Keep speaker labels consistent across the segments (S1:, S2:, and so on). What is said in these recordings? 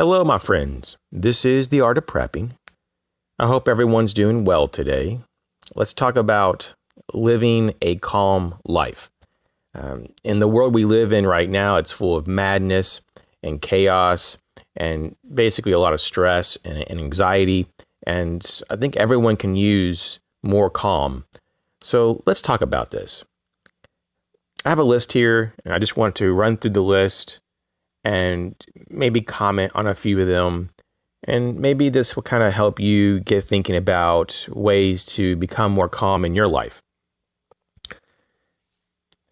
S1: Hello, my friends. This is The Art of Prepping. I hope everyone's doing well today. Let's talk about living a calm life. In the world we live in right now, it's full of madness and chaos and basically a lot of stress and anxiety. And I think everyone can use more calm. So let's talk about this. I have a list here, and I just want to run through the list and maybe comment on a few of them. And maybe this will kind of help you get thinking about ways to become more calm in your life.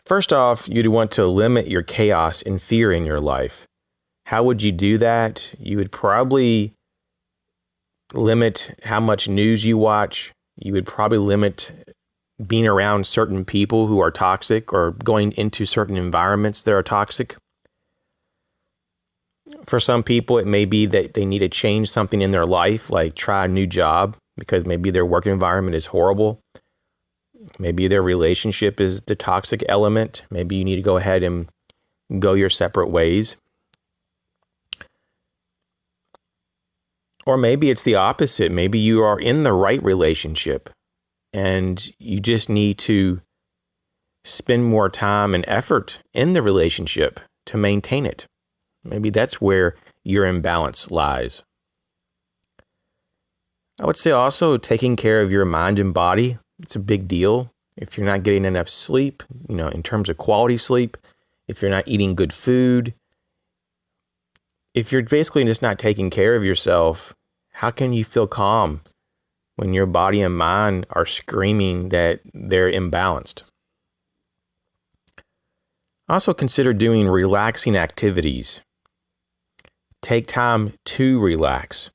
S1: First off, you'd want to limit your chaos and fear in your life. How would you do that? You would probably limit how much news you watch. You would probably limit being around certain people who are toxic or going into certain environments that are toxic. For some people, it may be that they need to change something in their life, like try a new job because maybe their work environment is horrible. Maybe their relationship is the toxic element. Maybe you need to go ahead and go your separate ways. Or maybe it's the opposite. Maybe you are in the right relationship and you just need to spend more time and effort in the relationship to maintain it. Maybe that's where your imbalance lies. I would say also taking care of your mind and body. It's a big deal. If you're not getting enough sleep, in terms of quality sleep, if you're not eating good food, if you're basically just not taking care of yourself, how can you feel calm when your body and mind are screaming that they're imbalanced? Also consider doing relaxing activities. Take time to relax.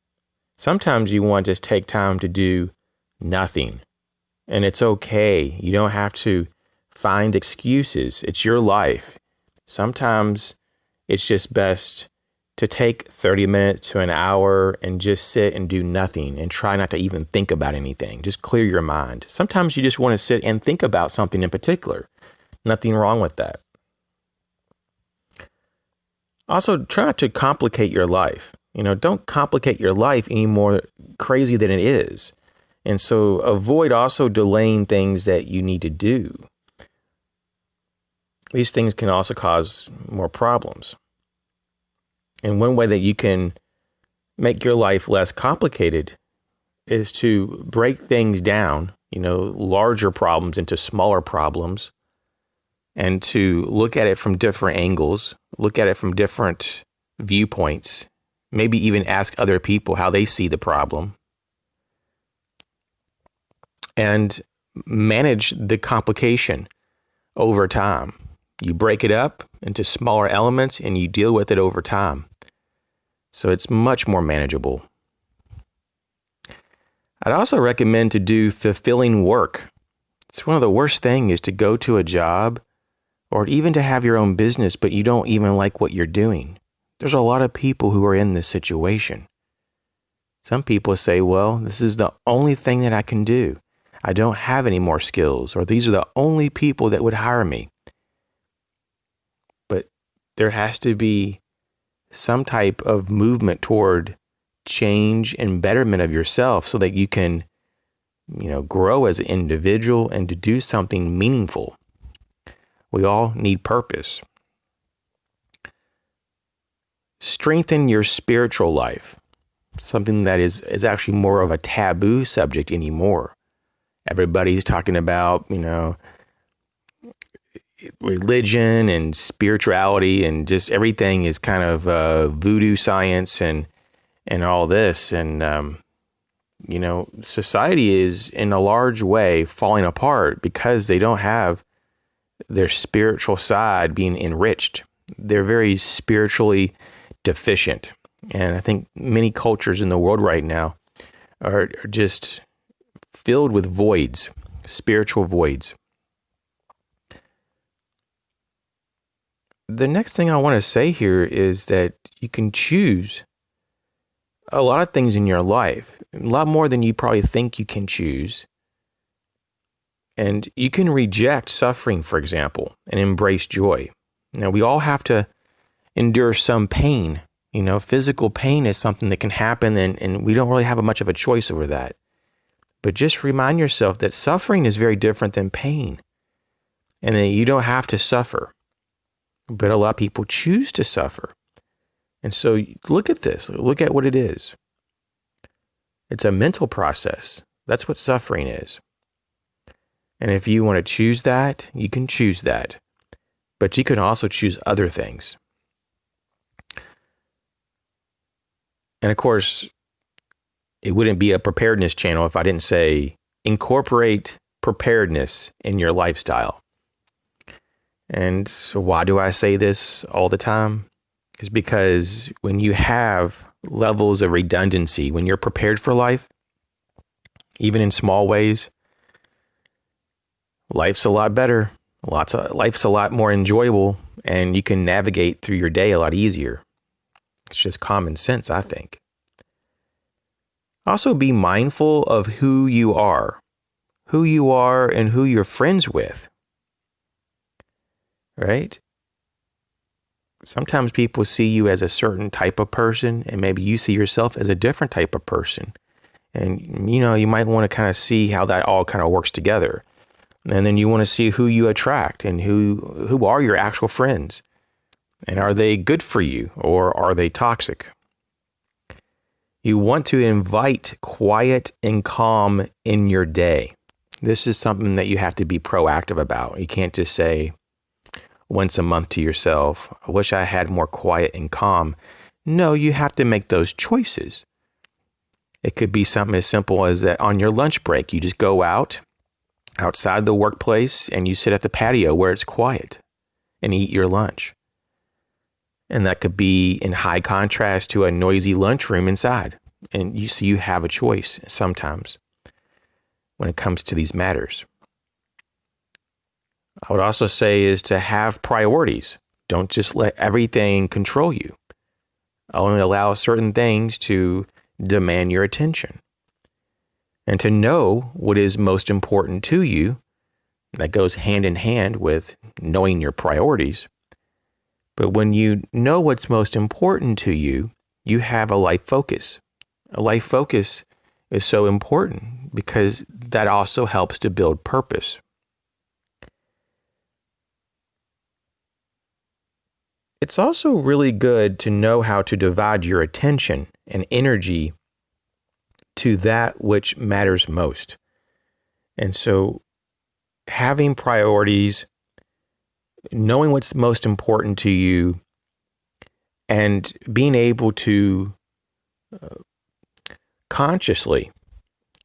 S1: Sometimes you want to just take time to do nothing. And it's okay. You don't have to find excuses. It's your life. Sometimes it's just best to take 30 minutes to an hour and just sit and do nothing and try not to even think about anything. Just clear your mind. Sometimes you just want to sit and think about something in particular. Nothing wrong with that. Also, try not to complicate your life. Don't complicate your life any more crazy than it is. And so avoid also delaying things that you need to do. These things can also cause more problems. And one way that you can make your life less complicated is to break things down, larger problems into smaller problems, and to look at it from different angles, look at it from different viewpoints, maybe even ask other people how they see the problem, and manage the complication over time. You break it up into smaller elements and you deal with it over time. So it's much more manageable. I'd also recommend to do fulfilling work. It's one of the worst things is to go to a job or even to have your own business, but you don't even like what you're doing. There's a lot of people who are in this situation. Some people say, well, this is the only thing that I can do. I don't have any more skills, or these are the only people that would hire me. But there has to be some type of movement toward change and betterment of yourself so that you can, grow as an individual and to do something meaningful. We all need purpose. Strengthen your spiritual life, something that is actually more of a taboo subject anymore. Everybody's talking about, religion and spirituality, and just everything is kind of voodoo science and all this. And, society is in a large way falling apart because they don't have their spiritual side being enriched. They're very spiritually deficient. And I think many cultures in the world right now are just filled with voids, spiritual voids. The next thing I want to say here is that you can choose a lot of things in your life, a lot more than you probably think you can choose. And you can reject suffering, for example, and embrace joy. Now, we all have to endure some pain, Physical pain is something that can happen, and we don't really have much of a choice over that. But just remind yourself that suffering is very different than pain, and that you don't have to suffer. But a lot of people choose to suffer. And so look at this. Look at what it is. It's a mental process. That's what suffering is. And if you want to choose that, you can choose that. But you can also choose other things. And of course, it wouldn't be a preparedness channel if I didn't say incorporate preparedness in your lifestyle. And so why do I say this all the time? It's because when you have levels of redundancy, when you're prepared for life, even in small ways, life's a lot better. Life's a lot more enjoyable, and you can navigate through your day a lot easier. It's just common sense, I think. Also, be mindful of who you are and who you're friends with. Right? Sometimes people see you as a certain type of person, and maybe you see yourself as a different type of person. And, you might want to kind of see how that all kind of works together. And then you want to see who you attract and who are your actual friends. And are they good for you, or are they toxic? You want to invite quiet and calm in your day. This is something that you have to be proactive about. You can't just say once a month to yourself, I wish I had more quiet and calm. No, you have to make those choices. It could be something as simple as that on your lunch break, you just go outside the workplace and you sit at the patio where it's quiet and eat your lunch. And that could be in high contrast to a noisy lunchroom inside. And you have a choice sometimes when it comes to these matters. I would also say is to have priorities. Don't just let everything control you. Only allow certain things to demand your attention. And to know what is most important to you, that goes hand in hand with knowing your priorities. But when you know what's most important to you, you have a life focus. A life focus is so important because that also helps to build purpose. It's also really good to know how to divide your attention and energy to that which matters most. And so having priorities, knowing what's most important to you, and being able to consciously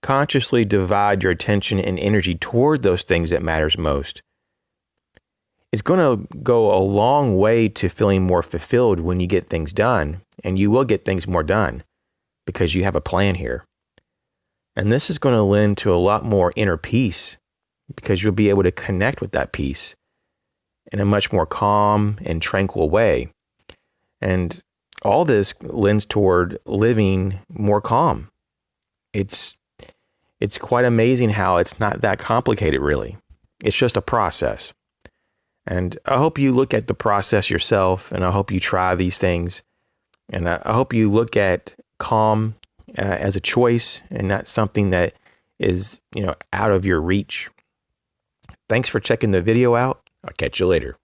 S1: divide your attention and energy toward those things that matters most is going to go a long way to feeling more fulfilled when you get things done. And you will get things more done because you have a plan here. And this is going to lend to a lot more inner peace because you'll be able to connect with that peace in a much more calm and tranquil way. And all this lends toward living more calm. It's quite amazing how it's not that complicated, really. It's just a process. And I hope you look at the process yourself, and I hope you try these things. And I hope you look at calm as a choice and not something that is, out of your reach. Thanks for checking the video out. I'll catch you later.